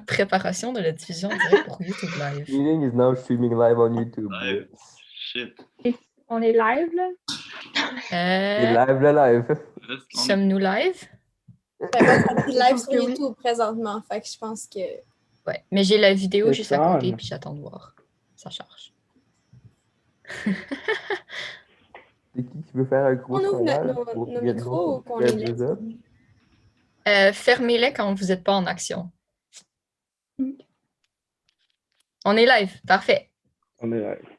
Préparation de la diffusion directe pour YouTube Live. Meeting is now streaming live on YouTube. Live. Shit. On est live, là? C'est live, le live. Sommes-nous live? Live sur YouTube présentement, fait que je pense que... Ouais, mais j'ai la vidéo C'est juste à ça, côté, là. puis j'attends de voir. Ça charge. C'est qui veut faire un gros On ouvre scandale nos pour micros Guéridon ou qu'on faire les laisse? deux heures? Fermez-les quand vous n'êtes pas en action. On est live, parfait. On est live.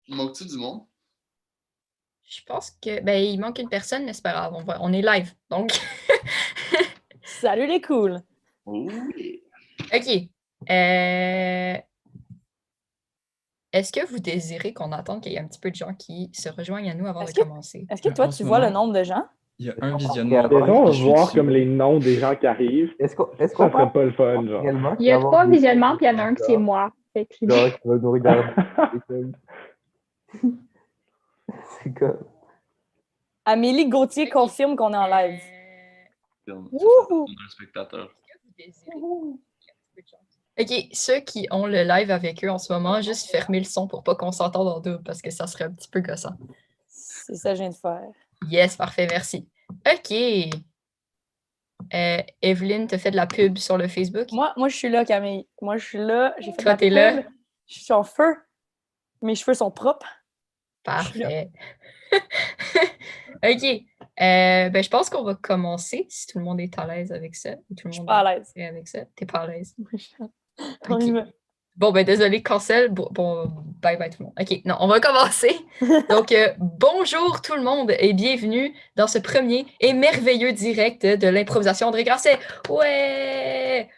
Manque-tu du monde? Je pense que il manque une personne, mais c'est pas grave, on est live. Donc, Salut les cools! Oui. OK. Est-ce que vous désirez qu'on attende qu'il y ait un petit peu de gens qui se rejoignent à nous avant de commencer? Est-ce que toi, En tu ce vois le moment- nombre de gens? Il y a un visionnement. Laissons Je suis voir dessus. comme les noms des gens qui arrivent. Est-ce qu'on Ça serait parle pas le fun, genre. réellement Il y a d'avoir 3 des- visionnements, puis il y en a un que c'est moi. Fait que Genre, qui va nous regarder. C'est comme... Amélie Gauthier confirme qu'on est en live. Un spectateur. OK, ceux qui ont le live avec eux en ce moment, juste fermez le son pour pas qu'on s'entende en double parce que ça serait un petit peu gossant. C'est ça que je viens de faire. Yes, parfait, merci. OK. Evelyne, t'as fait de la pub sur le Facebook? Moi, je suis là, Camille. Moi, je suis là. J'ai fait Toi, ma t'es pub. là? Je suis en feu. Mes cheveux sont propres. Parfait. OK. Je pense qu'on va commencer si tout le monde est à l'aise avec ça. Tout le Je suis monde pas à l'aise. est avec ça. T'es pas à l'aise. On y va. Bon, désolé, cancel. Bon, bye bye tout le monde. OK, non, on va commencer. Donc, bonjour tout le monde et bienvenue dans ce premier et merveilleux direct de l'improvisation André Grasset. Ouais!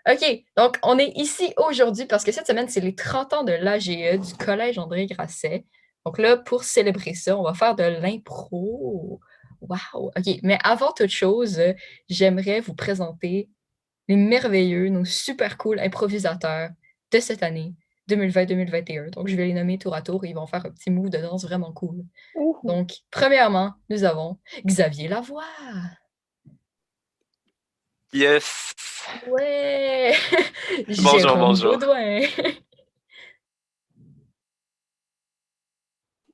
OK, donc on est ici aujourd'hui parce que cette semaine, c'est les 30 ans de l'AGE du Collège André Grasset. Donc là, pour célébrer ça, on va faire de l'impro. Wow! OK, mais avant toute chose, j'aimerais vous présenter les merveilleux, nos super cool improvisateurs de cette année 2020-2021. Donc, je vais les nommer tour à tour et ils vont faire un petit move de danse vraiment cool. Ouh. Donc, premièrement, nous avons Xavier Lavoie. Yes! Ouais! Bonjour, Jérôme bonjour. Baudouin.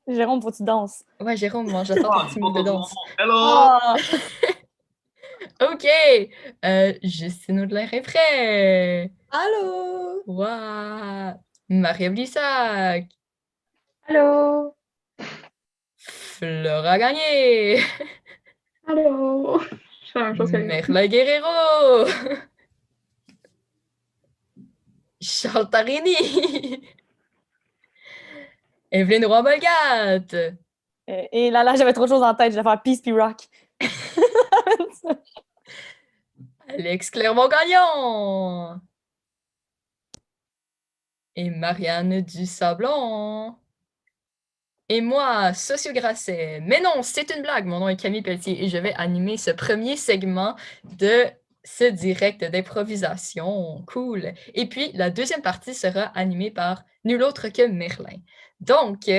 Jérôme, faut que tu danses. Ouais, Jérôme, moi, j'attends ton petit move de danse. Hello! Ah! OK! Justine Audelain-Rinfray. Allô? Wow! Maria Blissac. Allô? Flora Gagné. Allô? Je fais la même chose que les autres. Merla Guerrero. Charles Tarini. Evelyne Roy-Molgat. Et là, j'avais trop de choses en tête. Je vais faire Peace puis Rock. Alex Clermont-Gagnon. Et Marianne Dusablon. Et moi, Socio Grasset. Mais non, c'est une blague. Mon nom est Camille Pelletier et je vais animer ce premier segment de ce direct d'improvisation. Cool. Et puis, la deuxième partie sera animée par nul autre que Merlin. Donc,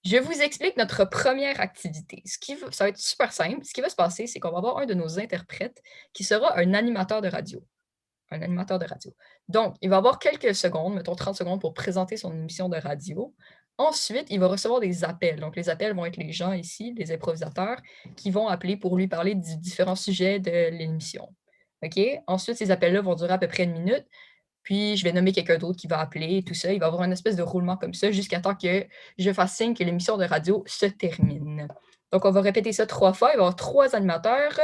je vous explique notre première activité. Ça va être super simple. Ce qui va se passer, c'est qu'on va avoir un de nos interprètes qui sera un animateur de radio. Un animateur de radio. Donc, il va avoir quelques secondes, mettons 30 secondes, pour présenter son émission de radio. Ensuite, il va recevoir des appels. Donc, les appels vont être les gens ici, les improvisateurs, qui vont appeler pour lui parler de différents sujets de l'émission. OK? Ensuite, ces appels-là vont durer à peu près 1 minute. Puis, je vais nommer quelqu'un d'autre qui va appeler et tout ça. Il va y avoir une espèce de roulement comme ça jusqu'à temps que je fasse signe que l'émission de radio se termine. Donc, on va répéter ça 3 fois. Il va y avoir 3 animateurs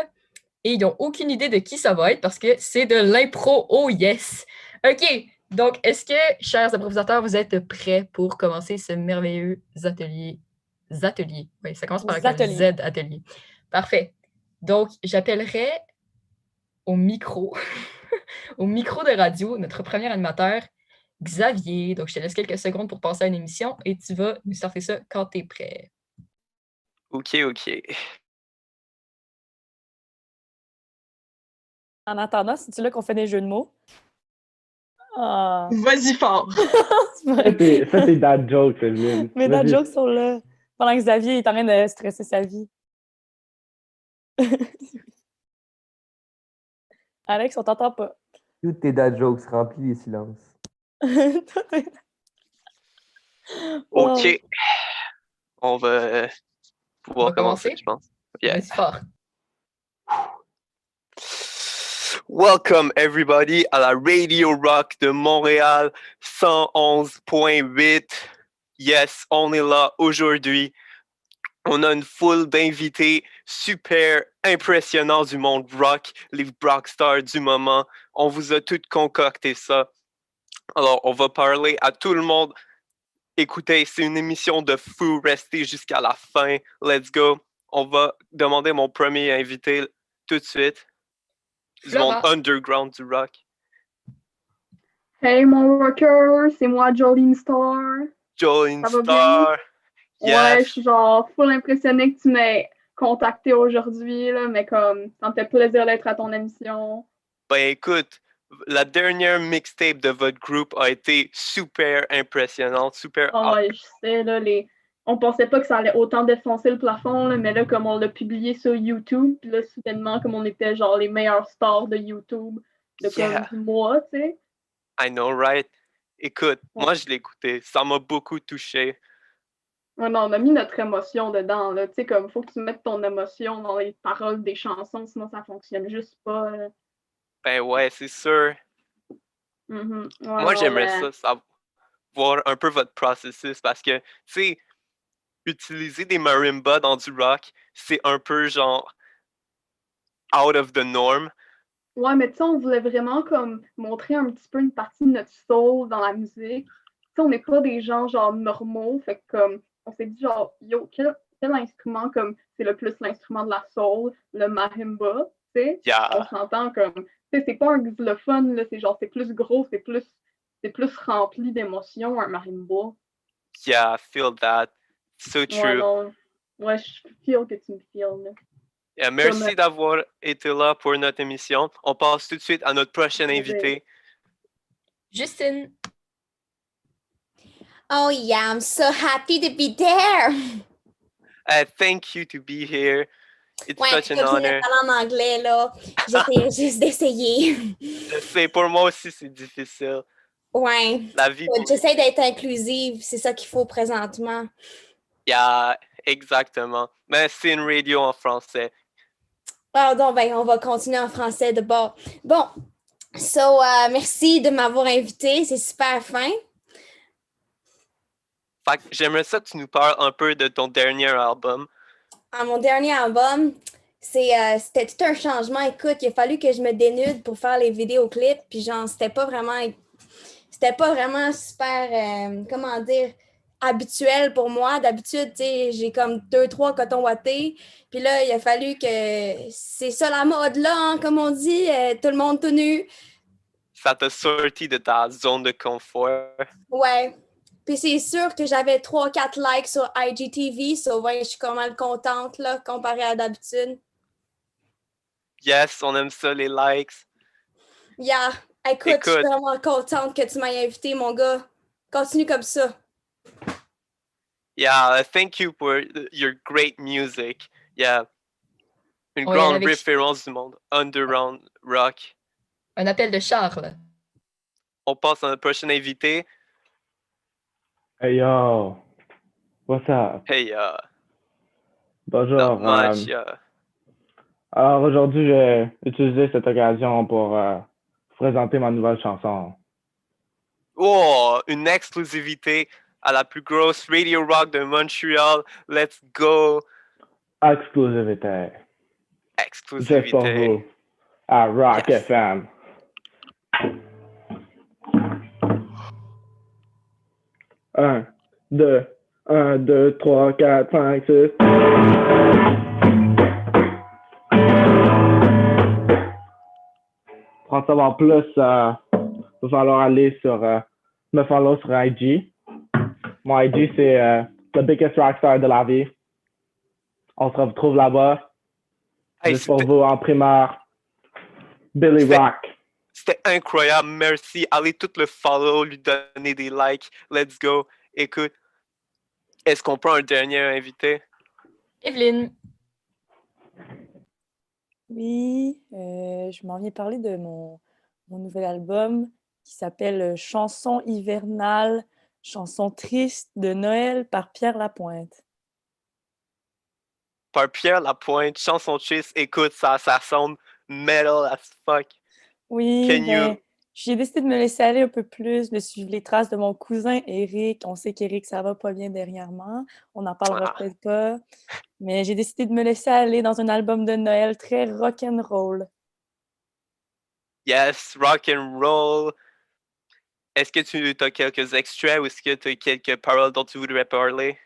et ils n'ont aucune idée de qui ça va être parce que c'est de l'impro. Oh yes! OK. Donc, est-ce que, chers improvisateurs, vous êtes prêts pour commencer ce merveilleux atelier? Oui, ça commence par un Z, atelier. Parfait. Donc, j'appellerai au micro, au micro de radio, notre premier animateur, Xavier. Donc, je te laisse quelques secondes pour passer à une émission et tu vas nous sortir ça quand tu es prêt. OK. En attendant, c'est-tu là qu'on fait des jeux de mots? Ah. Vas-y fort. Ça, c'est dad jokes, Evelyne. Mes dad jokes sont là. Pendant que Xavier est en train de stresser sa vie. Alex, on t'entend pas. Toutes tes dad jokes remplis les silences. Wow. OK. On va On pouvoir va commencer, commencer? je pense. Yeah. Vas-y fort. Welcome everybody à la Radio Rock de Montréal 111.8. Yes, on est là aujourd'hui. On a une foule d'invités super impressionnants du monde rock, les rockstars du moment. On vous a tout concocté ça. Alors, on va parler à tout le monde. Écoutez, c'est une émission de fou. Restez jusqu'à la fin. Let's go. On va demander mon premier invité tout de suite. Du monde underground du rock. Hey mon rocker, c'est moi Jolene Star. Jolene Ça va Star. bien? Yes. Ouais, je suis genre full impressionnée que tu m'aies contacté aujourd'hui, là, mais comme ça me fait plaisir d'être à ton émission. Ben écoute, la dernière mixtape de votre groupe a été super impressionnante, super. Oh, ouais, je sais, là, on pensait pas que ça allait autant défoncer le plafond, là, mais là, comme on l'a publié sur YouTube, puis là, soudainement, comme on était genre les meilleurs stars de YouTube de comme du mois, tu sais. I know, right? Écoute, moi je l'ai écouté, ça m'a beaucoup touché. Ouais, non, on a mis notre émotion dedans, là, tu sais, comme faut que tu mettes ton émotion dans les paroles des chansons, sinon ça fonctionne juste pas. Là. Ben ouais, c'est sûr. Ouais, moi non, j'aimerais mais... ça, voir un peu votre processus parce que, tu sais, utiliser des marimbas dans du rock, c'est un peu genre out of the norm. Ouais, mais tu sais, on voulait vraiment comme montrer un petit peu une partie de notre soul dans la musique. Tu sais, on n'est pas des gens genre normaux, fait que comme on s'est dit genre yo, quel instrument comme c'est le plus l'instrument de la soul, le marimba, tu sais? Yeah. On s'entend comme tu sais, c'est pas un xylophone, là, c'est genre c'est plus gros, c'est plus rempli d'émotions, un marimba. Yeah, I feel that. So true. Ouais, non. Ouais, je feel que tu me feels, là. Merci d'avoir été là pour notre émission. On passe tout de suite à notre prochain invité. Justine. Oh yeah, I'm so happy to be there. Thank you to be here. It's ouais, such an honor. En anglais, là. J'essayais juste d'essayer. Je sais, pour moi aussi, c'est difficile. Ouais. La vie. J'essaie d'être inclusive, c'est ça qu'il faut présentement. Yeah, exactement. Mais c'est une radio en français. Pardon, ben, on va continuer en français de bord. Bon, merci de m'avoir invité, c'est super fin. Fait que j'aimerais ça que tu nous parles un peu de ton dernier album. Mon dernier album, c'était tout un changement. Écoute, il a fallu que je me dénude pour faire les vidéoclips, puis genre, c'était pas vraiment super, comment dire, habituel pour moi. D'habitude, tu sais, j'ai comme 2-3 cotons wattés. Puis là, il a fallu que... C'est ça la mode, là, hein, comme on dit, tout le monde tout nu. Ça t'a sorti de ta zone de confort. Ouais. Puis c'est sûr que j'avais 3-4 likes sur IGTV, ouais, je suis quand même contente, là, comparé à d'habitude. Yes, on aime ça, les likes. Yeah. Écoute, je suis vraiment contente que tu m'aies invité, mon gars. Continue comme ça. Yeah, thank you for your great music. Yeah. Une grande référence du monde. Underground rock. Un appel de Charles. On passe à notre prochain invité. Hey yo. What's up? Hey Bonjour. Not much, yeah. Alors aujourd'hui, je vais utiliser cette occasion pour vous présenter ma nouvelle chanson. Oh, une exclusivité à la plus grosse radio rock de Montréal. Let's go. Exclusivité. Exclusivité. Juste pour vous. À Rock FM. Un, deux, trois, quatre, cinq, six. Pour en savoir plus, il va falloir aller me follow sur IG. Mon IG, c'est The Biggest Rockstar de la vie. On se retrouve là-bas. Juste pour vous, en primaire. Billy Rock. C'était incroyable. Merci. Allez tout le follow, lui donner des likes. Let's go. Écoute, Est-ce qu'on prend un dernier invité? Evelyne. Oui, je m'en viens parler de mon nouvel album qui s'appelle Chansons hivernales, chansons tristes de Noël par Pierre Lapointe. Par Pierre Lapointe, chanson triste, écoute, ça sonne metal as fuck. Oui, Can ben, you... j'ai décidé de me laisser aller un peu plus, de suivre les traces de mon cousin Eric. On sait qu'Eric, ça va pas bien dernièrement. On n'en parlera Ah. peut-être pas. Mais j'ai décidé de me laisser aller dans un album de Noël très rock'n'roll. Yes, rock and roll. Est-ce que tu as quelques extraits ou est-ce que tu as quelques paroles dont tu voudrais parler?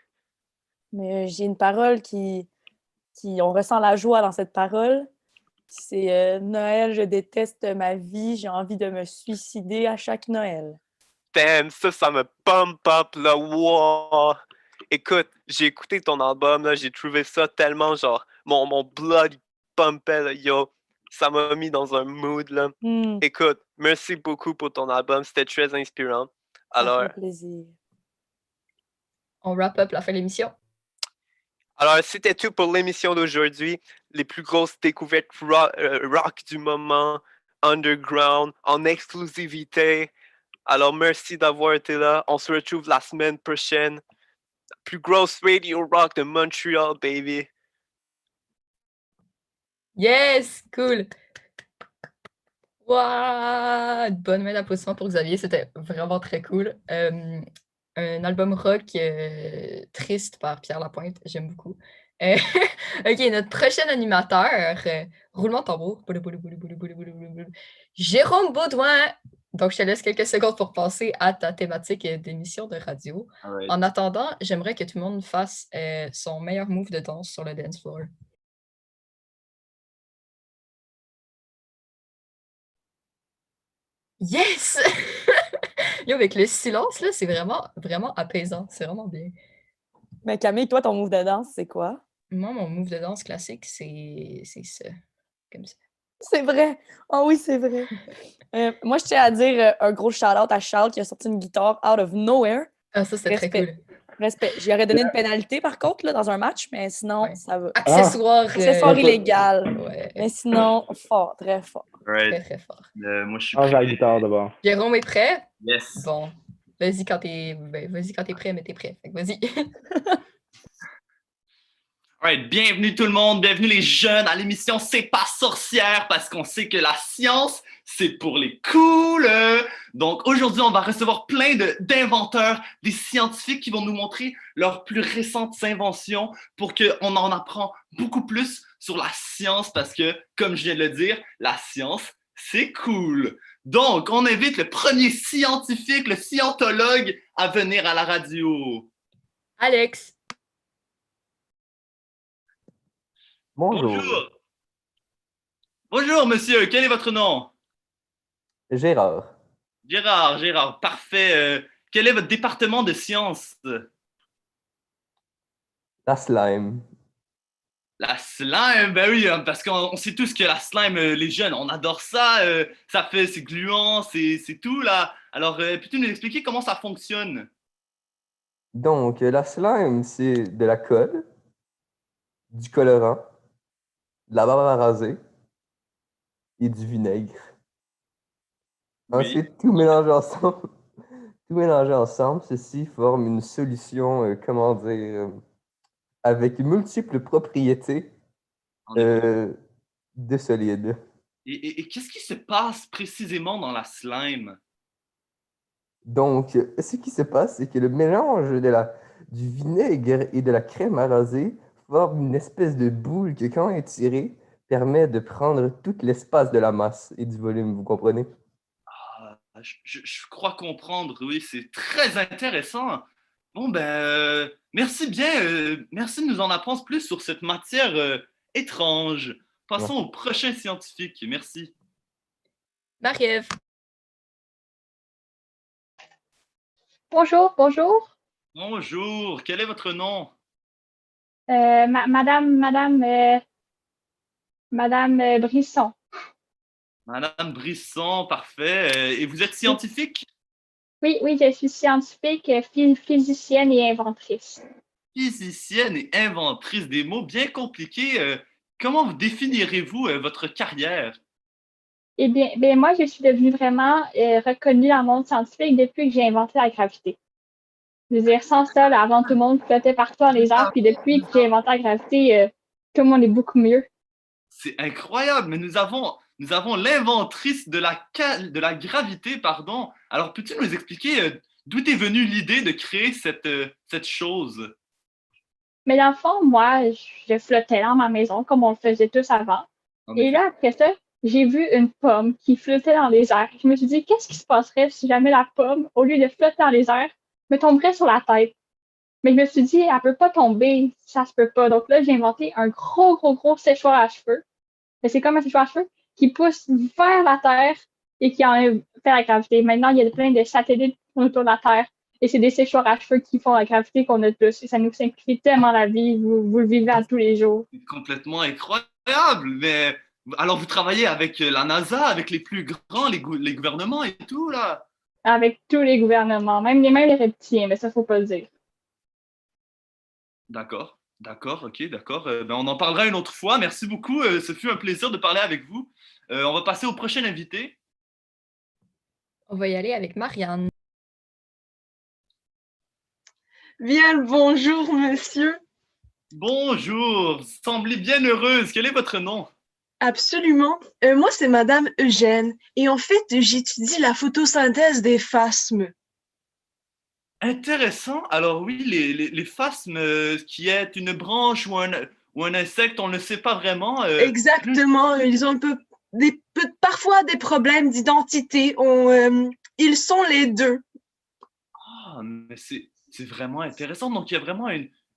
Mais j'ai une parole on ressent la joie dans cette parole. C'est Noël, je déteste ma vie, j'ai envie de me suicider à chaque Noël. Damn, ça me pump up, là, wow! Écoute, j'ai écouté ton album, là, j'ai trouvé ça tellement, genre, mon blood pumpait, là, yo. Ça m'a mis dans un mood, là. Écoute, merci beaucoup pour ton album, c'était très inspirant. Ça fait plaisir. On wrap up la fin de l'émission. Alors, c'était tout pour l'émission d'aujourd'hui. Les plus grosses découvertes rock du moment, underground, en exclusivité. Alors, merci d'avoir été là. On se retrouve la semaine prochaine. Plus grosse radio rock de Montréal, baby. Yes! Cool! Wow! Bonne main d'applaudissement pour Xavier, c'était vraiment très cool. Un album rock triste par Pierre Lapointe, j'aime beaucoup. OK, notre prochain animateur, roulement de tambour. Jérôme Baudouin. Donc, je te laisse quelques secondes pour passer à ta thématique d'émission de radio. Alright. En attendant, j'aimerais que tout le monde fasse son meilleur move de danse sur le dance floor. Yes! Yo, avec le silence, là, c'est vraiment, vraiment apaisant. C'est vraiment bien. Mais Camille, toi, ton move de danse, c'est quoi? Moi, mon move de danse classique, c'est ça. Comme ça. C'est vrai! Oh oui, c'est vrai! Moi, je tiens à dire un gros shout-out à Charles qui a sorti une guitare out of nowhere. Ah, ça, c'est très cool. Respect. J'y aurais donné une pénalité, par contre, là, dans un match, mais sinon, Ouais. ça va. Accessoire illégal. Ouais. Mais sinon, fort, très fort. Right. Très, très fort. Moi, je suis Change la prêt. guitare d'abord. Jérôme est prêt? Yes. Bon. Vas-y quand t'es prêt, mais t'es prêt. Fait que vas-y. Alright, bienvenue tout le monde, bienvenue les jeunes à l'émission C'est pas sorcière parce qu'on sait que la science, c'est pour les cools. Donc aujourd'hui, on va recevoir plein d'inventeurs, des scientifiques qui vont nous montrer leurs plus récentes inventions pour qu'on en apprend beaucoup plus sur la science parce que, comme je viens de le dire, la science, c'est cool. Donc, on invite le premier scientifique, le scientologue, à venir à la radio. Alex. Bonjour. Bonjour, monsieur. Quel est votre nom? Gérard. Gérard. Parfait. Quel est votre département de sciences? La slime. La slime, ben oui, parce qu'on sait tous que la slime, les jeunes, on adore ça. C'est gluant, c'est tout, là. Alors, peux-tu nous expliquer comment ça fonctionne? Donc, la slime, c'est de la colle, du colorant, de la barbe à raser et du vinaigre. Oui. Ensuite, tout mélangé ensemble, ceci forme une solution, avec multiples propriétés de solide. Et qu'est-ce qui se passe précisément dans la slime? Donc, ce qui se passe, c'est que le mélange du vinaigre et de la crème à raser forme une espèce de boule que, quand étirée, permet de prendre tout l'espace de la masse et du volume, vous comprenez? Je crois comprendre, oui, c'est très intéressant. Bon, ben, merci bien. Merci de nous en apprendre plus sur cette matière étrange. Passons au prochain scientifique. Merci. Marie-Ève. Bonjour. Bonjour. Quel est votre nom? Madame Brisson. Madame Brisson, parfait. Et vous êtes scientifique? Oui, je suis scientifique, physicienne et inventrice. physicienne et inventrice des mots bien compliqués. Comment vous définirez-vous votre carrière? Eh bien, moi, je suis devenue vraiment reconnue dans le monde scientifique depuis que j'ai inventé la gravité. Je veux dire, sans ça, là, avant, tout le monde flottait partout dans les airs, puis depuis que j'ai inventé la gravité, tout le monde est beaucoup mieux. C'est incroyable, mais nous avons l'inventrice de la gravité, pardon. Alors, peux-tu nous expliquer d'où est venue l'idée de créer cette chose? Mais dans le fond, moi, je flottais dans ma maison comme on le faisait tous avant. En Et effet. là, après ça, j'ai vu une pomme qui flottait dans les airs. Je me suis dit, qu'est-ce qui se passerait si jamais la pomme, au lieu de flotter dans les airs, me tomberait sur la tête? Mais je me suis dit, elle peut pas tomber, ça se peut pas. Donc là, j'ai inventé un gros séchoir à cheveux. Mais c'est comme un séchoir à cheveux qui pousse vers la Terre et qui enlève fait la gravité. Maintenant, il y a plein de satellites autour de la Terre et c'est des séchoirs à cheveux qui font la gravité qu'on a tous. Et ça nous simplifie tellement la vie. Vous le vivez à tous les jours. C'est complètement incroyable. Mais alors, vous travaillez avec la NASA, avec les plus grands, les gouvernements et tout, là? Avec tous les gouvernements, même les reptiliens, mais ça, faut pas le dire. D'accord, ok, d'accord. Ben, on en parlera une autre fois. Merci beaucoup. Ce fut un plaisir de parler avec vous. On va passer au prochain invité. On va y aller avec Marianne. Bien le bonjour, monsieur. Bonjour, vous semblez bien heureuse. Quel est votre nom? Absolument. Moi, c'est Madame Eugène. Et en fait, j'étudie la photosynthèse des phasmes. Intéressant. Alors oui, les phasmes, qui est une branche ou un insecte, on ne le sait pas vraiment. Exactement. Ils ont parfois des problèmes d'identité. Ils sont les deux. Ah, mais c'est vraiment intéressant. Donc il y a vraiment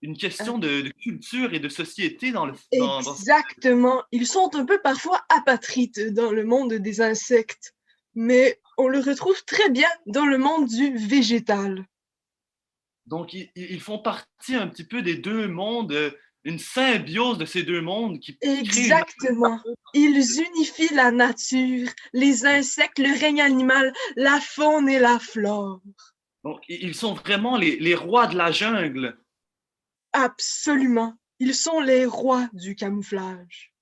une question de culture et de société dans Exactement. Ils sont un peu parfois apatrides dans le monde des insectes. Mais on le retrouve très bien dans le monde du végétal. Donc, ils font partie un petit peu des deux mondes, une symbiose de ces deux mondes qui crée Exactement. Ils unifient la nature, les insectes, le règne animal, la faune et la flore. Donc, ils sont vraiment les rois de la jungle. Absolument. Ils sont les rois du camouflage.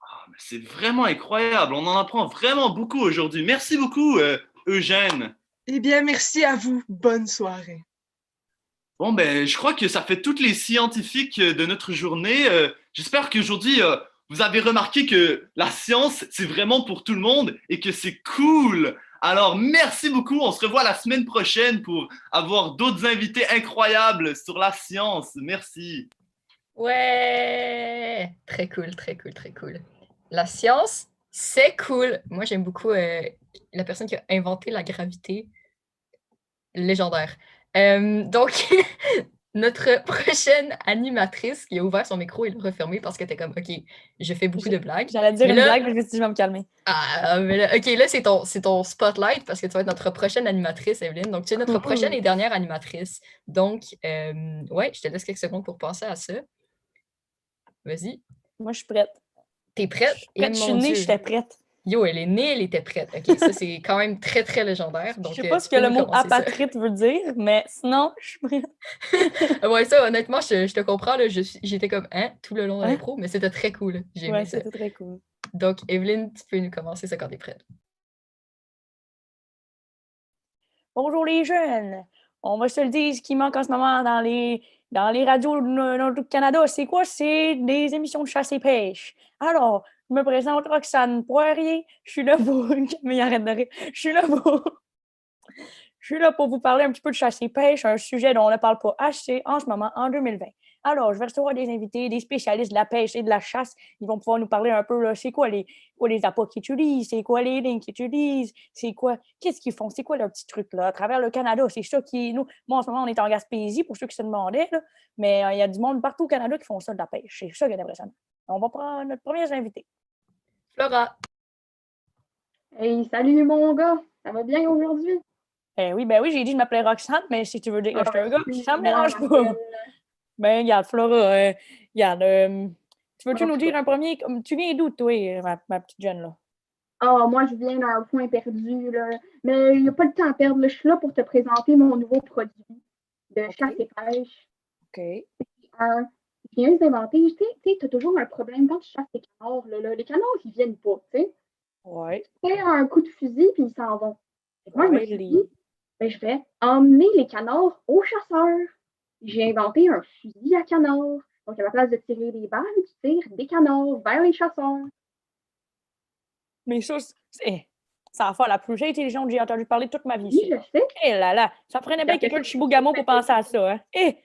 Ah, mais c'est vraiment incroyable. On en apprend vraiment beaucoup aujourd'hui. Merci beaucoup, Eugène. Eh bien, merci à vous. Bonne soirée. Bon, ben, je crois que ça fait toutes les scientifiques de notre journée. J'espère qu'aujourd'hui, vous avez remarqué que la science, c'est vraiment pour tout le monde et que c'est cool. Alors, merci beaucoup. On se revoit la semaine prochaine pour avoir d'autres invités incroyables sur la science. Merci. Ouais! Très cool, très cool, très cool. La science, c'est cool. Moi, j'aime beaucoup la personne qui a inventé la gravité. Légendaire. Donc, notre prochaine animatrice qui a ouvert son micro et l'a refermé parce qu'elle était comme, OK, je fais beaucoup de blagues. J'allais dire Mais une là- blague, mais je me suis dit, je vais me calmer. Ah, mais là, OK, là, c'est ton spotlight parce que tu vas être notre prochaine animatrice, Evelyne. Donc, tu es notre prochaine et dernière animatrice. Donc, ouais, je te laisse quelques secondes pour penser à ça. Vas-y. Moi, je suis prête. T'es prête? Je suis née, j'étais prête. Yo, elle est née, elle était prête. OK, ça, c'est quand même très, très légendaire. Donc, Je sais pas tu ce que peux le nous mot commencer ça. apatrite veut dire, mais sinon, je suis prête. Ouais, ça, honnêtement, je te comprends. Là, j'étais comme, hein, tout le long de Hein? l'impro, mais c'était très cool. J'ai aimé Ouais, ça. c'était très cool. Donc, Evelyne, tu peux nous commencer ça quand t'es prête. Bonjour les jeunes! On va se le dire, ce qui manque en ce moment dans les radios du Canada, c'est quoi? C'est des émissions de chasse et pêche. Alors, je me présente Roxane Poirier. Je suis là pour... Mais arrête de rire. Je suis là pour vous parler un petit peu de chasse et pêche, un sujet dont on ne parle pas assez en ce moment, en 2020. Alors, je vais recevoir des invités, des spécialistes de la pêche et de la chasse. Ils vont pouvoir nous parler un peu, là, c'est quoi les appâts qu'ils utilisent, c'est quoi les lignes qu'ils utilisent, qu'est-ce qu'ils font, c'est quoi leur petit truc, là, à travers le Canada. C'est ça qui, nous, moi, en ce moment, on est en Gaspésie, pour ceux qui se demandaient, là, mais il y a du monde partout au Canada qui font ça de la pêche. C'est ça qui est impressionnant. On va prendre notre premier invité. Flora. Hey, salut mon gars, ça va bien aujourd'hui? Oui, j'ai dit que je m'appelais Roxane, mais si tu veux dire que je suis un gars, ça me dérange pas. Excuse-moi, Ben, regarde, Flora, tu veux-tu En nous tout dire un premier, tu viens d'où, toi, ma petite jeune, là? Ah, moi, je viens d'un point perdu, là. Mais il n'y a pas de temps à perdre, là. Je suis là pour te présenter mon nouveau produit de chasse et pêche. OK. Je viens d'inventer, tu sais, t'as toujours un problème quand tu chasses les canards. Là, les canards, ils viennent pas, tu sais. Ouais. Tu fais un coup de fusil, puis ils s'en vont. Et moi, je me suis Riley. dit, ben, je vais emmener les canards aux chasseurs. J'ai inventé un fusil à canards. Donc, à la place de tirer des balles, tu tires des canards vers les chasseurs. Mais ça, c'est la fois la plus intelligente que j'ai entendu parler toute ma vie. Oui, je sais. Eh là là, ça prenait bien Après quelqu'un de ça, Chibougamau pour penser à ça. Hein? Eh,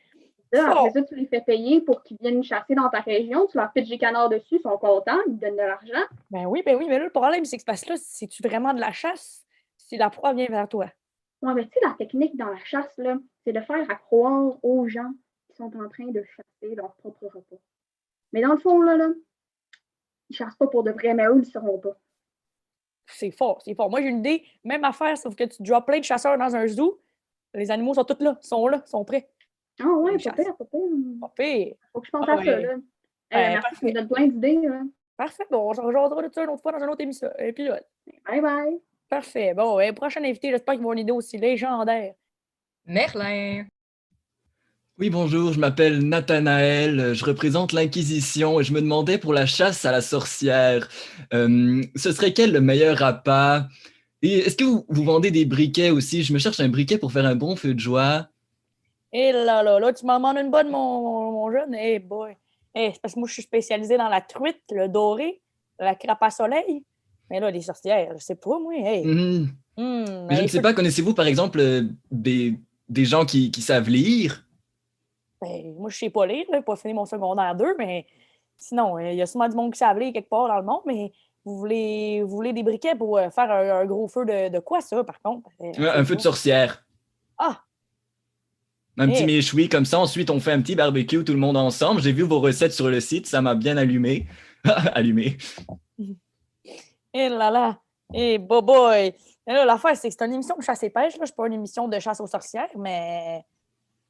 Là, après fort. ça, tu les fais payer pour qu'ils viennent chasser dans ta région. Tu leur pitches des canards dessus, ils sont contents, ils te donnent de l'argent. Ben oui, mais là, le problème, c'est que parce que là, c'est-tu vraiment de la chasse si la proie vient vers toi? Ouais, mais tu sais, la technique dans la chasse, là, c'est de faire à croire aux gens qui sont en train de chasser leur propre repas. Mais dans le fond, là, ils chassent pas pour de vrai, mais eux, ils ne le sauront pas. C'est fort, c'est fort. Moi, j'ai une idée, même affaire, sauf que tu drops plein de chasseurs dans un zoo, les animaux sont tous là, sont prêts. Ah ouais, Ils pas chassent. pire, pas pire. Pas pire. Faut que je pense Ah à ça, ouais. là. Ouais, Merci, tu me donnes plein d'idées, là. Parfait. Bon, on s'en rejoindra de ça une autre fois dans un autre émission. Et puis là, Bye bye. parfait. Bon, prochain invité, j'espère qu'ils vont une idée aussi légendaire. Merlin. Oui, bonjour, je m'appelle Nathanaël, je représente l'Inquisition et je me demandais pour la chasse à la sorcière, ce serait quel le meilleur appât? Et est-ce que vous vendez des briquets aussi? Je me cherche un briquet pour faire un bon feu de joie. Et là, tu m'en demandes une bonne, mon jeune. Eh boy. C'est parce que moi, je suis spécialisé dans la truite, le doré, la crape à soleil. Mais là, les sorcières, je sais pas, moi. Hey. Mhm. Mais je ne sais pas, connaissez-vous par exemple des gens qui savent lire? Ben, moi, je sais pas lire, là, pas fini mon secondaire 2, mais sinon, il y a sûrement du monde qui savent lire quelque part dans le monde, mais vous voulez des briquets pour faire un gros feu de quoi, ça, par contre? Un feu de sorcière. Ah! Un petit méchoui comme ça, ensuite on fait un petit barbecue tout le monde ensemble. J'ai vu vos recettes sur le site, ça m'a bien allumé. Allumé. Eh là là! Eh, boy! Là, l'affaire, c'est que c'est une émission de chasse et pêche, là. Je suis pas une émission de chasse aux sorcières, mais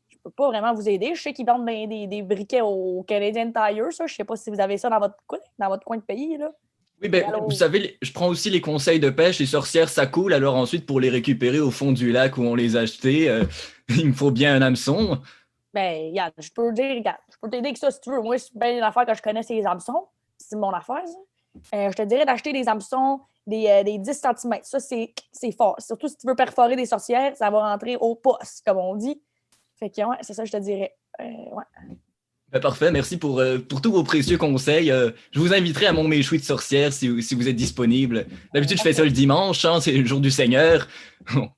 je peux pas vraiment vous aider. Je sais qu'ils vendent des briquets au Canadian Tire, ça. Je sais pas si vous avez ça dans votre coin de pays, là. Oui, ben, vous savez, je prends aussi les conseils de pêche. Les sorcières, ça coule. Alors ensuite, pour les récupérer au fond du lac où on les a achetés, il me faut bien un hameçon. Ben, regarde, je peux t'aider que ça si tu veux. Moi, c'est bien une affaire que je connais, c'est les hameçons. C'est mon affaire, ça. Je te dirais d'acheter des hameçons des 10 cm. Ça, c'est fort. Surtout si tu veux perforer des sorcières, ça va rentrer au poste, comme on dit. Fait que, ouais, c'est ça, je te dirais. Ouais. Ben, parfait, merci pour tous vos précieux conseils. Je vous inviterai à mon méchoui de sorcière si vous êtes disponible. D'habitude, je fais ça le dimanche, hein, c'est le jour du Seigneur.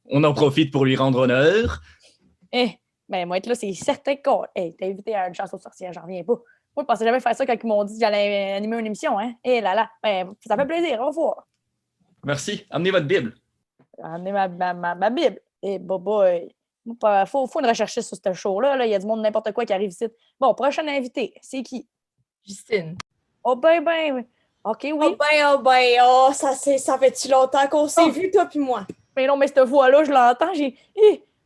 On en profite pour lui rendre honneur. Ben, moi, être là, c'est certain que t'es invité à une chasse aux sorcières, j'en reviens pas. Moi, je pensais jamais faire ça quand ils m'ont dit que j'allais animer une émission, hein. Là. Ben, ça fait plaisir, au revoir. Merci. Amenez votre Bible. Amenez ma Bible. Boy. Faut une recherche sur ce show-là. Là. Il y a du monde n'importe quoi qui arrive ici. Bon, prochain invité, c'est qui? Justine. Oh ben. OK, oui. Oh, ça fait-tu longtemps qu'on s'est vu, toi puis moi? Mais non, mais cette voix-là, je l'entends.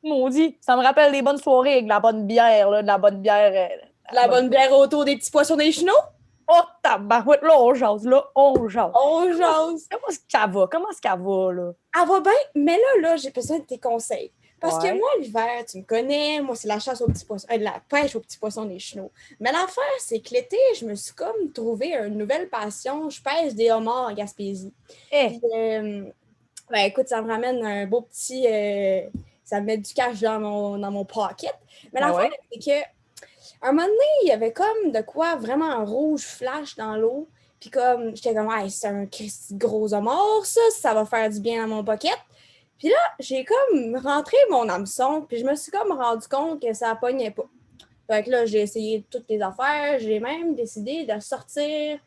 Maudit. Ça me rappelle des bonnes soirées avec de la bonne bière, là, de la bonne bière. La bonne bière autour des petits poissons des chenaux? Oh, tabarouette, là, on jase. On jase. Comment est-ce qu'elle va, là? Elle va bien, mais là, j'ai besoin de tes conseils. Parce que moi, l'hiver, tu me connais, moi, c'est la chasse aux petits poissons, la pêche aux petits poissons des chenaux. Mais l'affaire, c'est que l'été, je me suis comme trouvé une nouvelle passion. Je pêche des homards en Gaspésie. Puis, ben, écoute, ça me ramène un beau petit... ça me met du cash dans mon pocket. Mais l'affaire, c'est que un moment donné, il y avait comme de quoi vraiment un rouge flash dans l'eau. Puis comme, j'étais comme, hey, c'est un gros homard, ça va faire du bien dans mon pocket. Puis là, j'ai comme rentré mon hameçon, puis je me suis comme rendu compte que ça pognait pas. Fait que là, j'ai essayé toutes les affaires, j'ai même décidé de sortir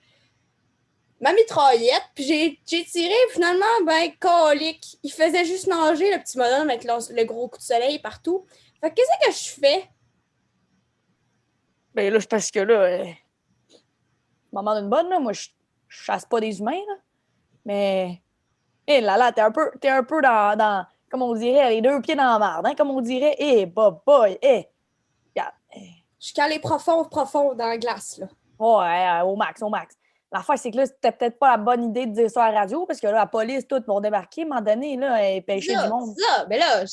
ma mitraillette, puis j'ai tiré, finalement, ben, colique. Il faisait juste nager, le petit bonhomme, avec le gros coup de soleil partout. Fait que qu'est-ce que je fais? Ben là, c'est parce que là, maman d'une bonne, là, moi, je chasse pas des humains, là. Mais, là, t'es un peu dans, comme on dirait, les deux pieds dans la marde, hein, comme on dirait, boy, regarde. Je suis calée profond dans la glace, là. Ouais, au max. L'affaire, c'est que là, c'était peut-être pas la bonne idée de dire ça à la radio, parce que là, la police, tout vont débarquer, à un moment donné, là, et pêcher du monde. Mais là,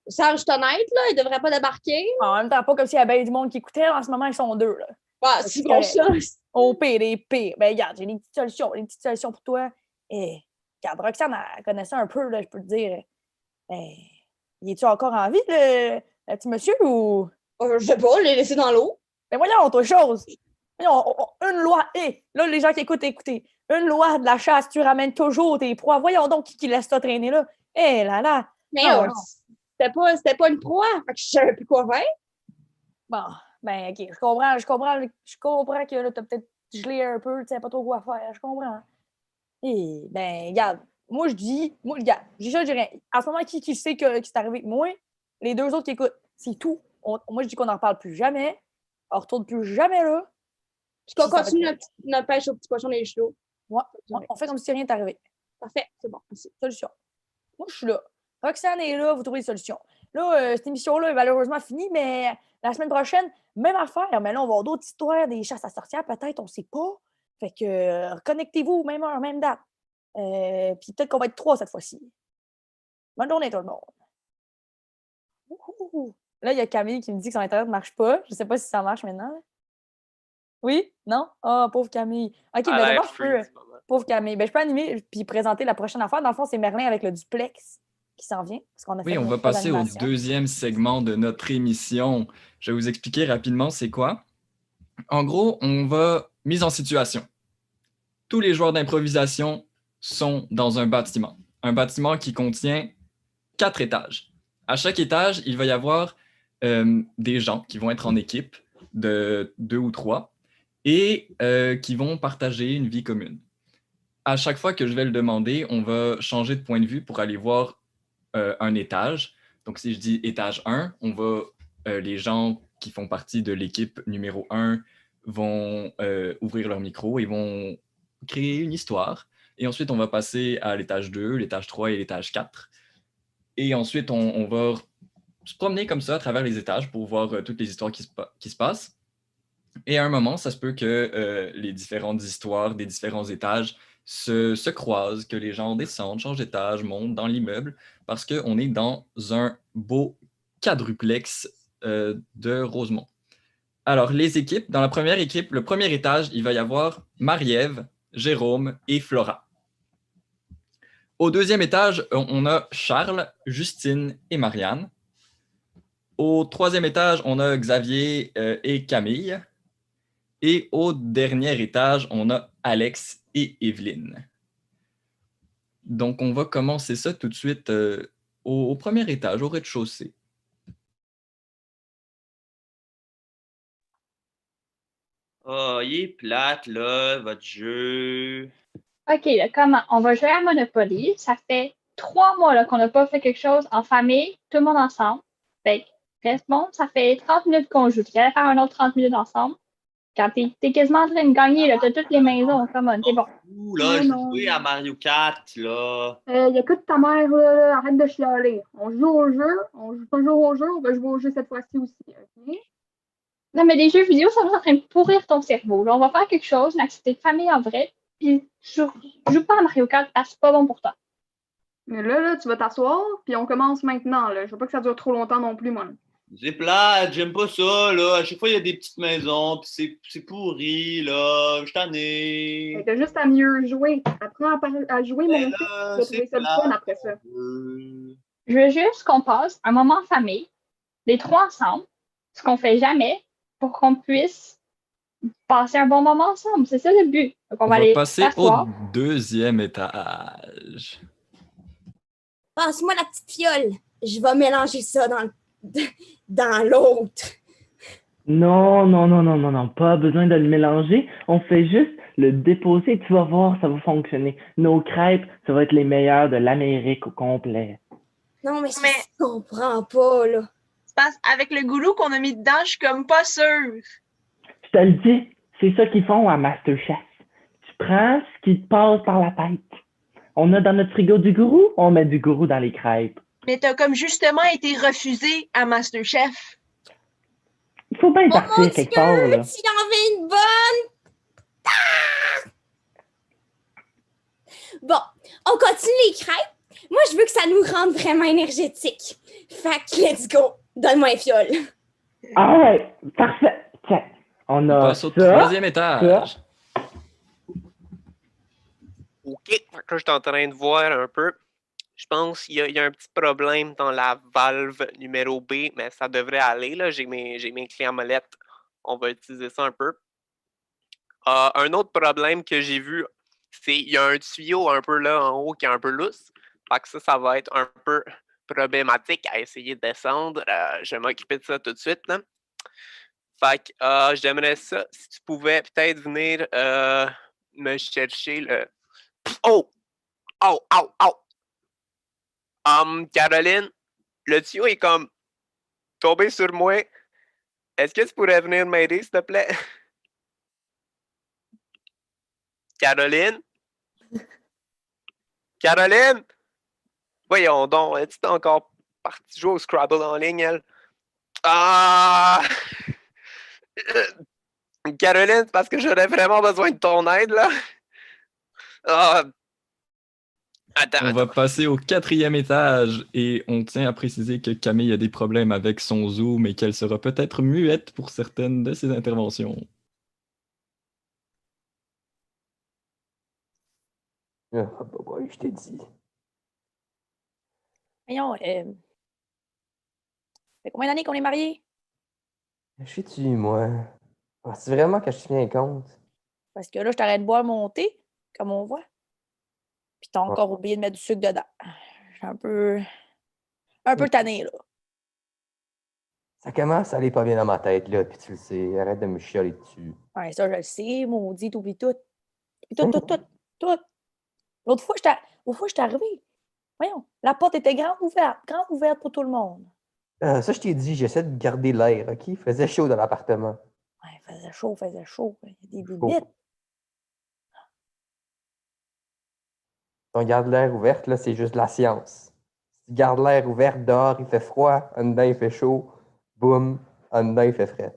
Ça, je suis honnête, là, ils devraient pas débarquer. En même temps, pas comme s'il y avait du monde qui écoutait. En ce moment, ils sont 2. Là. Bah, c'est bon ça. Au pire, des pires. Ben, regarde, j'ai des petites solutions pour toi. Et, regarde, Roxane, elle connaissait un peu, là, je peux te dire. Il est-tu encore en vie, le petit monsieur, ou... Je sais pas, je l'ai laissé dans l'eau. Ben, voyons, autre chose. Voyons, une loi. Là, les gens qui écoutent, écoutez. Une loi de la chasse, tu ramènes toujours tes proies. Voyons donc qui laisse ça traîner là. Là. Mais Non. c'était pas une proie. Fait que je savais plus quoi faire. Bon, ben, OK, je comprends que là, t'as peut-être gelé un peu, tu sais pas trop quoi faire, je comprends. Ben, regarde, regarde, j'ai ça, j'ai rien. À ce moment, qui sait que c'est arrivé? Moi, les 2 autres qui écoutent, c'est tout. Moi, je dis qu'on n'en parle plus jamais, on retourne plus jamais là. Puis qu'on continue notre pêche aux petits poissons des chevaux. Ouais, on fait comme si rien n'est arrivé. Parfait, c'est bon, merci. Solution. Moi, je suis là. Roxane est là, vous trouvez des solutions. Là, cette émission-là est malheureusement finie, mais la semaine prochaine, même affaire. Mais là, on va avoir d'autres histoires, des chasses à sorcières, peut-être, on ne sait pas. Fait que reconnectez-vous, même heure, même date. Puis peut-être qu'on va être 3 cette fois-ci. Bonne journée, tout le monde. Ouhou. Là, il y a Camille qui me dit que son Internet ne marche pas. Je ne sais pas si ça marche maintenant. Là. Oui? Non? Ah, pauvre Camille. OK, ben d'abord, je peux... Pauvre Camille. Ben, je peux animer puis présenter la prochaine affaire. Dans le fond, c'est Merlin avec le duplex qui s'en vient. Parce qu'on a fait Oui, on va passer au 2e segment de notre émission. Je vais vous expliquer rapidement c'est quoi. En gros, on va mise en situation. Tous les joueurs d'improvisation sont dans un bâtiment. Un bâtiment qui contient 4 étages. À chaque étage, il va y avoir des gens qui vont être en équipe de 2 ou 3 et qui vont partager une vie commune. À chaque fois que je vais le demander, on va changer de point de vue pour aller voir un étage. Donc, si je dis étage 1, les gens qui font partie de l'équipe numéro 1 vont ouvrir leur micro et vont créer une histoire. Et ensuite, on va passer à l'étage 2, l'étage 3 et l'étage 4. Et ensuite, on va se promener comme ça à travers les étages pour voir toutes les histoires qui se passent. Et à un moment, ça se peut que les différentes histoires des différents étages se croisent, que les gens descendent, changent d'étage, montent dans l'immeuble, parce qu'on est dans un beau quadruplex de Rosemont. Alors, les équipes, dans la première équipe, le premier étage, il va y avoir Marie-Ève, Jérôme et Flora. Au 2e étage, on a Charles, Justine et Marianne. Au 3e étage, on a Xavier et Camille. Et au dernier étage, on a Alex et Evelyne. Donc, on va commencer ça tout de suite au premier étage, au rez-de-chaussée. Oh, il est plate, là, votre jeu. OK, là, comment? On va jouer à Monopoly. Ça fait 3 mois là, qu'on n'a pas fait quelque chose en famille, tout le monde ensemble. Fait que, reste bon, ça fait 30 minutes qu'on joue. Tu allais faire un autre 30 minutes ensemble. Quand t'es quasiment en train de gagner, là, t'as toutes les maisons, come on, t'es bon. Ouh, là, j'ai joué à Mario Kart, là. Écoute ta mère, là, arrête de chialer. On joue au jeu, on joue toujours au jeu, on va jouer au jeu cette fois-ci aussi, OK? Non, mais les jeux vidéo, ça va en train de pourrir ton cerveau. Là, on va faire quelque chose, une activité de famille en vrai, puis joue pas à Mario Kart parce que c'est pas bon pour toi. Mais là, tu vas t'asseoir, puis on commence maintenant, là. Je veux pas que ça dure trop longtemps non plus, moi. C'est plate, j'aime pas ça, là. À chaque fois, il y a des petites maisons, puis c'est pourri, là. Je t'en ai. T'as juste à mieux jouer. Apprends à jouer, mon fils. Tu vas trouver ça le fun après ça. Je veux juste qu'on passe un moment en famille, les 3 ensemble, ce qu'on fait jamais, pour qu'on puisse passer un bon moment ensemble. C'est ça le but. Donc, On va passer au 2e étage. Passe-moi la petite fiole. Je vais mélanger ça dans l'autre. Non, pas besoin de le mélanger. On fait juste le déposer. Tu vas voir, ça va fonctionner. Nos crêpes, ça va être les meilleures de l'Amérique au complet. Non, mais je comprends pas, là. C'est parce avec le goulot qu'on a mis dedans, je suis comme pas sûre. Je te le dis, c'est ça qu'ils font à Masterchef. Tu prends ce qui te passe par la tête. On a dans notre frigo du gourou, on met du gourou dans les crêpes. Mais t'as comme justement été refusé à Masterchef. Il faut bien partir quelque part, là. Tu en veux une bonne? Ah! Bon, on continue les crêpes. Moi, je veux que ça nous rende vraiment énergétiques. Fait que let's go! Donne-moi un fiole. Ah ouais, parfait. Tiens, on On a passe au ça. troisième étage. OK, fait que là, je suis en train de voir un peu. Je pense qu'il y a un petit problème dans la valve numéro B, mais ça devrait aller. Là. J'ai mes clés en molette. On va utiliser ça un peu. Un autre problème que j'ai vu, c'est qu'il y a un tuyau un peu là en haut qui est un peu lousse. Fait que ça va être un peu problématique à essayer de descendre. Je vais m'occuper de ça tout de suite. Là. Fait que j'aimerais ça, si tu pouvais peut-être venir me chercher le... Oh! Oh! Oh! Oh! Caroline, le tuyau est comme tombé sur moi. Est-ce que tu pourrais venir m'aider, s'il te plaît? Caroline? Caroline? Voyons donc, es-tu encore partie jouer au Scrabble en ligne, elle? Ah! Caroline, c'est parce que j'aurais vraiment besoin de ton aide, là. Ah! On va passer au 4e étage et on tient à préciser que Camille a des problèmes avec son Zoom et qu'elle sera peut-être muette pour certaines de ses interventions. Ah, je t'ai dit. Voyons, ça fait combien d'années qu'on est mariés? Je sais-tu, moi? C'est vraiment que je tiens compte. Parce que là, je t'arrête de boire mon thé, comme on voit. Puis t'as encore oublié de mettre du sucre dedans. Je suis un peu tanné, là. Ça commence à aller pas bien dans ma tête, là, puis tu le sais. Arrête de me chialer dessus. Ouais, ça, je le sais, maudit, t'oublies tout. Puis tout. L'autre fois, je suis arrivée. Voyons, la porte était grande ouverte pour tout le monde. Ça, je t'ai dit, j'essaie de garder l'air, OK? Il faisait chaud dans l'appartement. Ouais, il faisait chaud. Il y a des limites. Si on garde l'air ouvert, là, c'est juste la science. Si tu gardes l'air ouvert dehors, il fait froid, en dedans, il fait chaud. Boum, en dedans, il fait fret.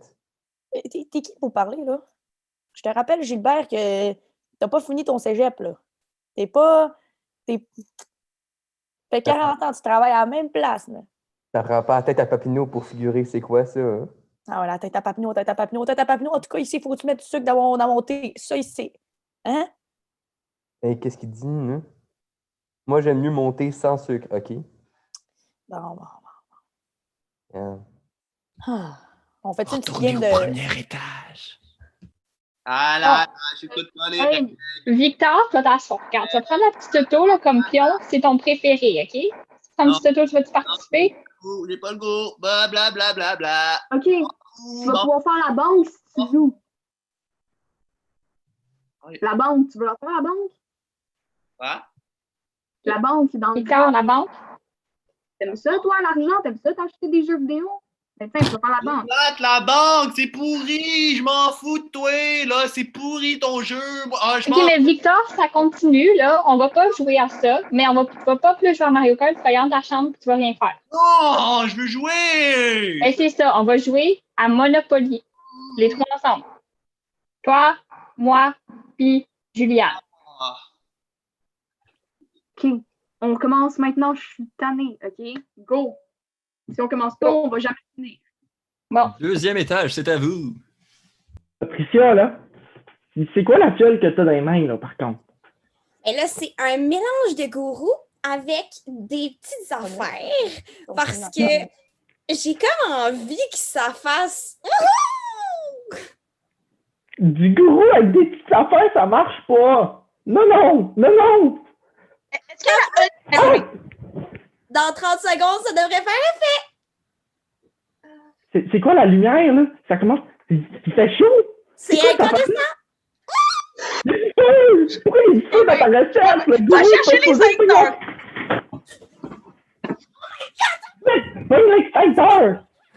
T'es qui pour parler, là? Je te rappelle, Gilbert, que t'as pas fini ton cégep, là. Ça fait 40 ans que tu travailles à la même place, là. Ça rend pas la tête à Papineau pour figurer c'est quoi, ça, hein? Ah ouais, la tête à Papineau. En tout cas, ici, il faut que tu mettes du sucre dans mon thé. Ça, ici. Hein? Et qu'est-ce qu'il dit, hein? Moi, j'aime mieux monter sans sucre, OK? Bon. Yeah. On fait une petite Retournez game au premier étage. Ah là, j'écoute pas les Hey, Victor, toi, t'asseoir. Regarde, tu vas prendre la petite auto là, comme pion, c'est ton préféré, OK? Tu prends une petite auto, tu vas-tu participer? J'ai pas le goût. Bla bla bla bla bla. OK, tu vas pouvoir faire la banque si tu joues. Oui. La banque, tu veux la faire la banque? Quoi? La banque, dans le Victor, la banque? T'aimes ça, toi, l'argent? T'aimes ça, t'acheter des jeux vidéo? Ben tiens, tu vas faire la banque. Plate, la banque, c'est pourri. Je m'en fous de toi. Là, c'est pourri ton jeu. OK, mais Victor, ça continue, là. On va pas jouer à ça, mais on va pas plus jouer à Mario Kart, tu vas y aller dans ta chambre et tu vas rien faire. Non, je veux jouer. Ben, c'est ça, on va jouer à Monopoly. Les trois ensemble. Toi, moi, puis Juliane. Ah. OK, on commence maintenant, je suis tannée, OK? Go! Si on commence pas, on va jamais finir. Bon. 2e étage, c'est à vous. Patricia, là, c'est quoi la fiole que t'as dans les mains, là, par contre? Et là, c'est un mélange de gourou avec des petites affaires parce que j'ai comme envie que ça fasse... Du gourou avec des petites affaires, ça marche pas! Non! Est-ce que Dans 30 secondes, ça devrait faire effet. C'est quoi la lumière, là? Ça commence... Il fait chaud! C'est quoi, ça incandescent. Pourquoi il est chaud dans ta recette? Va chercher les secteurs!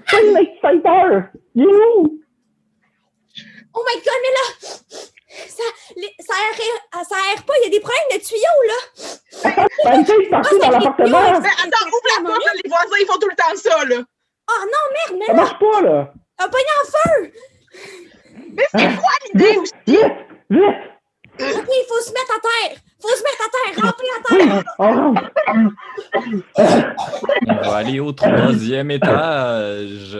Find l'extincteur! You! Oh my God, mais là, ça aère pas. Il y a des problèmes de tuyaux, là. Pancake partout dans l'appartement! Mais attends, ouvre la porte, là, les voisins, ils font tout le temps ça, là. Oh non, merde, mais Ça marche pas, là! t'as pogné en feu. Mais c'est quoi l'idée aussi? Vite! OK, il faut se mettre à terre. Remplir la terre. On rentre! va aller au 3e étage.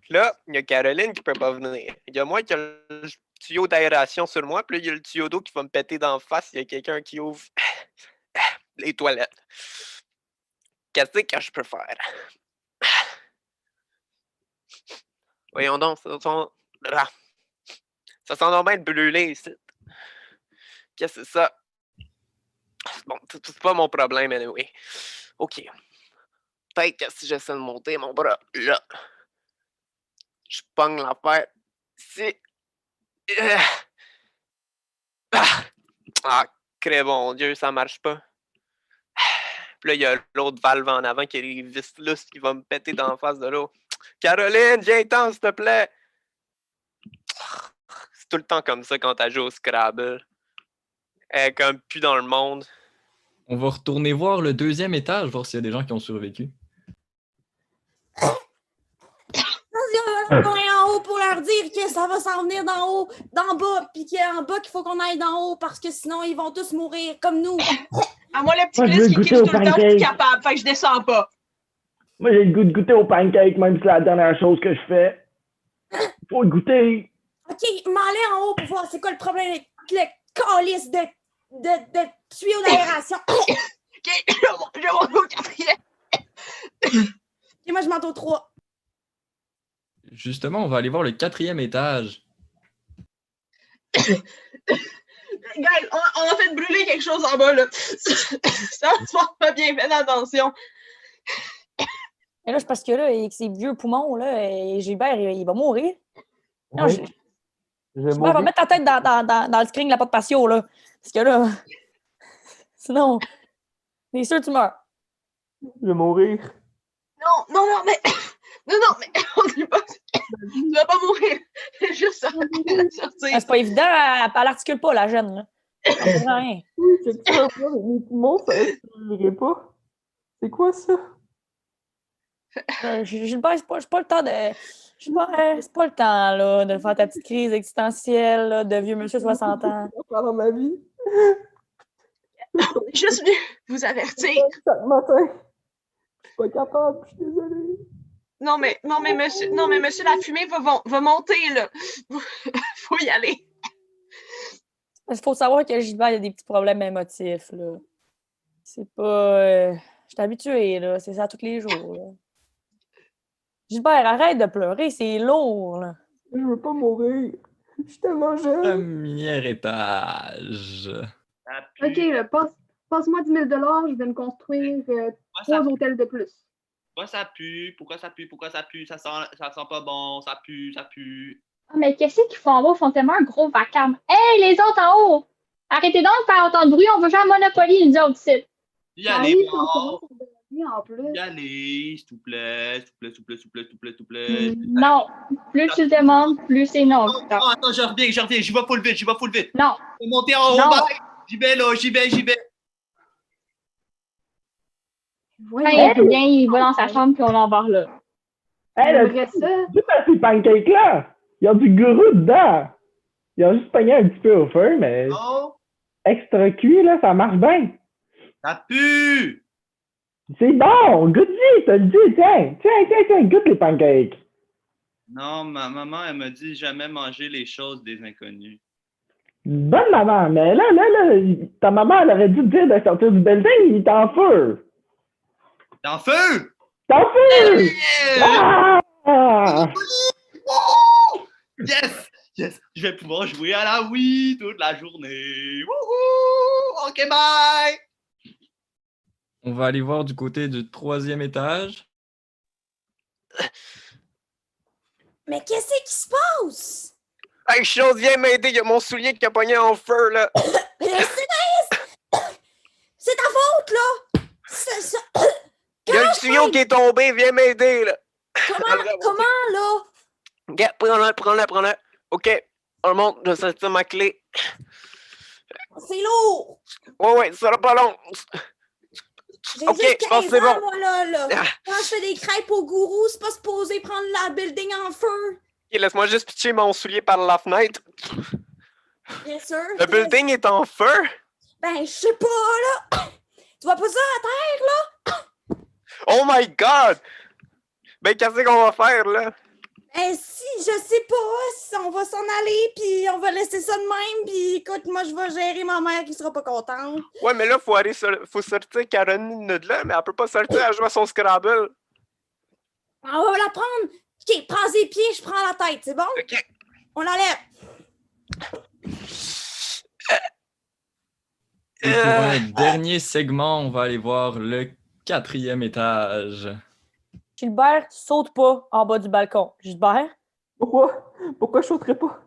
Là, il y a Caroline qui peut pas venir. Il y a moi qui a le tuyau d'aération sur moi, puis là, il y a le tuyau d'eau qui va me péter d'en face. Il y a quelqu'un qui ouvre les toilettes. Qu'est-ce que je peux faire? Voyons donc, ça sent donc bien de brûler ici. Qu'est-ce que c'est ça? Bon, c'est pas mon problème, anyway. OK. Peut-être que si j'essaie de monter mon bras là, je pogne l'affaire ici. Ah, crée bon Dieu, ça marche pas. Puis là, il y a l'autre valve en avant qui est les vis lousses qui va me péter dans la face de l'eau. Caroline, viens-t'en, s'il te plaît! C'est tout le temps comme ça quand t'as joué au Scrabble. Elle est comme plus dans le monde. On va retourner voir le 2e étage, voir s'il y a des gens qui ont survécu. On est en haut pour leur dire que ça va s'en venir d'en haut, d'en bas, puis qu'en bas qu'il faut qu'on aille d'en haut parce que sinon ils vont tous mourir comme nous. À moi, le petit Moi, je veux Chris qui goûter crie au tout le temps, pancake. c'est capable, fait que je descends pas. Moi, j'ai le goût de goûter au pancake, même si c'est la dernière chose que je fais. Faut le goûter. OK, m'aller en haut pour voir c'est quoi le problème avec le calice de tuyau d'aération. OK, je vais monter au 4e. Et moi, je monte au 3. Justement, on va aller voir le 4e étage. Guys, on a fait brûler quelque chose en bas, là. Ça se passe pas bien, faites attention. Et là, c'est parce que là, avec ses vieux poumons, là, Gilbert, il va mourir. Non, Oui. Gilbert Je vais va mourir. mettre ta tête dans le screen de la porte patio, là. Parce que là, sinon, c'est sûr que tu meurs. Je vais mourir. Non, mais... Non, mais on dit pas... Tu vas pas mourir. C'est juste ça. Ah, c'est pas évident, elle l'articule pas, la jeune, là. Elle comprend rien. C'est que ça, mes poumons, ça ne pas. C'est quoi ça? Gilbert, c'est pas le temps de... Gilbert, c'est pas le temps, là, de faire ta petite crise existentielle, là, de vieux monsieur 60 ans. Pendant ma vie. On est juste venu vous avertir. Chaque matin. Je suis pas capable, je suis désolé. Non, mais monsieur, la fumée va monter, là. Faut y aller. Il faut savoir que Gilbert, il a des petits problèmes émotifs, là. C'est pas... Je suis habituée, là. C'est ça tous les jours, là. Gilbert, arrête de pleurer, c'est lourd, là. Je veux pas mourir. Je suis tellement jeune. 1er étage. OK, là, passe-moi 10 000 $, je vais me construire 3 hôtels de plus. Pourquoi ça pue? Pourquoi ça pue? Pourquoi ça pue? Ça sent pas bon. Ça pue, ça pue. Ah, mais qu'est-ce qu'ils font en haut? Ils font tellement un gros vacarme. Hey, les autres en haut! Arrêtez donc de faire autant de bruit, on veut jouer à Monopoly, nous autres, ici. Y aller, oui, bon. en plus. Y aller, s'il te plaît. S'il te plaît. Non. Plus tu demandes, plus c'est non. Non, attends, je reviens. J'y vais full vite. Non. Je vais monter en haut, Non. bye. J'y vais, là, j'y vais. Quand il vient, il va dans sa chambre, puis on l'embarque là. Hey, là, J'aimerais ça. juste à ces pancakes-là, il y a du gourou dedans. Ils ont juste pogné un petit peu au feu, mais Non, extra cuit, là, ça marche bien. ça pue. C'est bon, goûte-y, t'as le dit, tiens, goûte les pancakes. Non, ma maman, elle m'a dit jamais manger les choses des inconnus. Bonne maman, mais là, ta maman, elle aurait dû te dire de sortir du building, il est en feu. T'es en feu! T'es en feu! Yeah! Ah! Oh! Yes! Je vais pouvoir jouer à la Wii toute la journée. Wouhou! OK, bye! On va aller voir du côté du 3e étage. Mais qu'est-ce qui se passe? Hey, chose, viens m'aider, il y a mon soulier qui a pogné en feu, là. C'est ta faute, là! Il y a le tuyau qui est tombé, viens m'aider, là. Comment, là? Regarde, prends-le. OK, on monte, je vais sortir ma clé. C'est lourd! Ouais, ça sera pas long. J'ai OK, juste je pense 15 que c'est ans, bon. moi, là. Ah. Quand je fais des crêpes au gourou, c'est pas supposé prendre la building en feu. OK, laisse-moi juste pitcher mon soulier par la fenêtre. Bien sûr. Le building est en feu? Ben, je sais pas, là. Tu vois pas ça à terre? Oh my God! Ben, qu'est-ce qu'on va faire, là? Eh si, je sais pas, si on va s'en aller, puis on va laisser ça de même, puis écoute, moi, je vais gérer ma mère qui sera pas contente. Ouais, mais là, faut sortir Caroline de là, mais elle peut pas sortir à jouer à son Scrabble. On va la prendre. OK, prends ses pieds, je prends la tête, c'est bon? OK. On l'enlève. Et pour un dernier segment, on va aller voir le 4e étage. Gilbert, saute pas en bas du balcon. Gilbert? Pourquoi? Pourquoi je sauterais pas?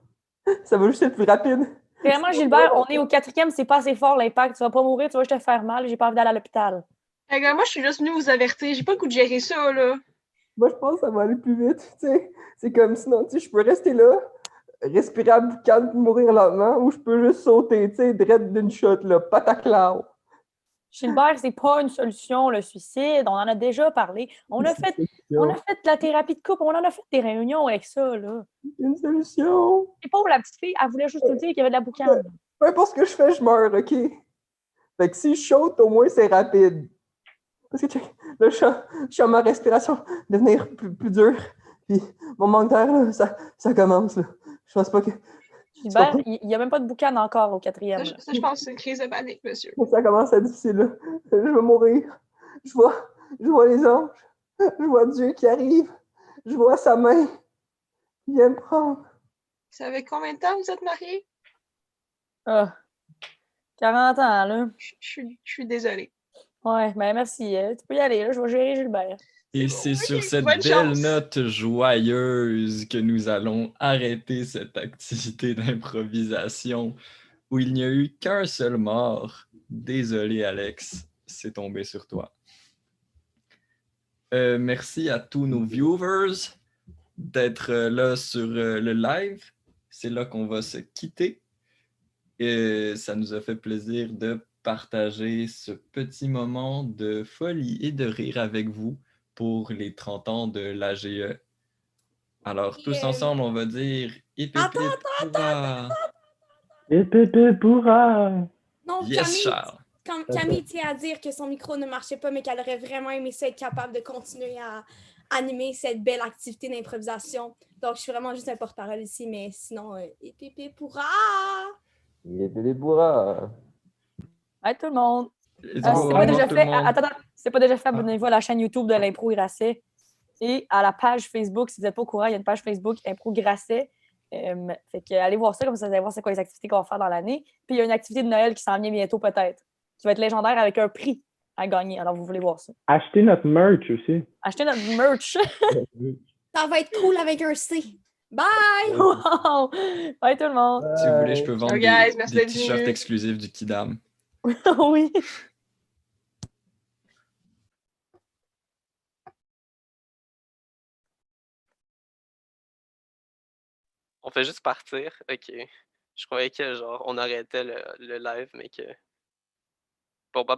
Ça va juste être plus rapide. Vraiment, Gilbert, on est au 4e, c'est pas assez fort l'impact. Tu vas pas mourir, tu vas juste te faire mal. J'ai pas envie d'aller à l'hôpital. Hey, gars, moi, je suis juste venue vous avertir. J'ai pas le goût de gérer ça, là. Moi, je pense que ça va aller plus vite. Tu sais. C'est comme sinon, tu sais, je peux rester là, respirer à bout calme, mourir lentement, ou je peux juste sauter, tu sais, direct d'une shot, là, pataclao. Gilbert, c'est pas une solution, le suicide. On en a déjà parlé. On a fait de la thérapie de couple. On en a fait des réunions avec ça, là. Une solution. C'est pauvre, la petite fille, elle voulait juste te dire qu'il y avait de la boucane. Peu importe ce que je fais, je meurs, OK? Fait que si je saute, au moins, c'est rapide. Parce que check, là, je sens ma respiration devenir plus dure. Puis mon manque d'air, là, ça commence, là. Je pense pas que... Gilbert, il n'y a même pas de boucane encore au 4e. Ça, je pense que c'est une crise de panique, monsieur. Ça commence à être difficile, là. Je vais mourir. Je vois les anges. Je vois Dieu qui arrive. Je vois sa main qui vient me prendre. Ça fait combien de temps vous êtes mariés? Ah, 40 ans, là. Je suis désolée. Ouais, ben merci. Tu peux y aller, là. Je vais gérer Gilbert. Et c'est sur cette bonne belle chance. note joyeuse que nous allons arrêter cette activité d'improvisation où il n'y a eu qu'un seul mort. Désolé, Alex, c'est tombé sur toi. Merci à tous nos viewers d'être là sur le live. C'est là qu'on va se quitter. Et ça nous a fait plaisir de partager ce petit moment de folie et de rire avec vous pour les 30 ans de l'AGE. Alors, tous ensemble, on va dire « Hip, hip, hip, hurrah !» Hip, hip, hip, hurrah! Non, Yes, Charles! Camille tient à dire que son micro ne marchait pas, mais qu'elle aurait vraiment aimé ça être capable de continuer à animer cette belle activité d'improvisation. Donc, je suis vraiment juste un porte-parole ici, mais sinon, hip, hip, hip, hurrah! Hip, hip, hip, hurrah! Hey, tout le monde! Let's Si go, c'est au pas revoir déjà tout le fait, monde. attends, c'est pas déjà fait, abonnez-vous à la chaîne YouTube de l'Impro Grasset et à la page Facebook. Si vous n'êtes pas au courant, il y a une page Facebook Impro Grasset. Fait que allez voir ça, comme ça vous allez voir c'est quoi les activités qu'on va faire dans l'année. Puis il y a une activité de Noël qui s'en vient bientôt peut-être, qui va être légendaire avec un prix à gagner. Alors vous voulez voir ça. Achetez notre merch aussi. Achetez notre merch! Ça va être cool avec un C. Bye! Wow! Bye tout le monde! Si vous voulez, je peux vendre Ciao, guys. Merci des d'être t-shirts venus. exclusifs du Kidam. Oui! On fait juste partir. OK. Je croyais que genre on arrêtait le live, mais que. Bon, bah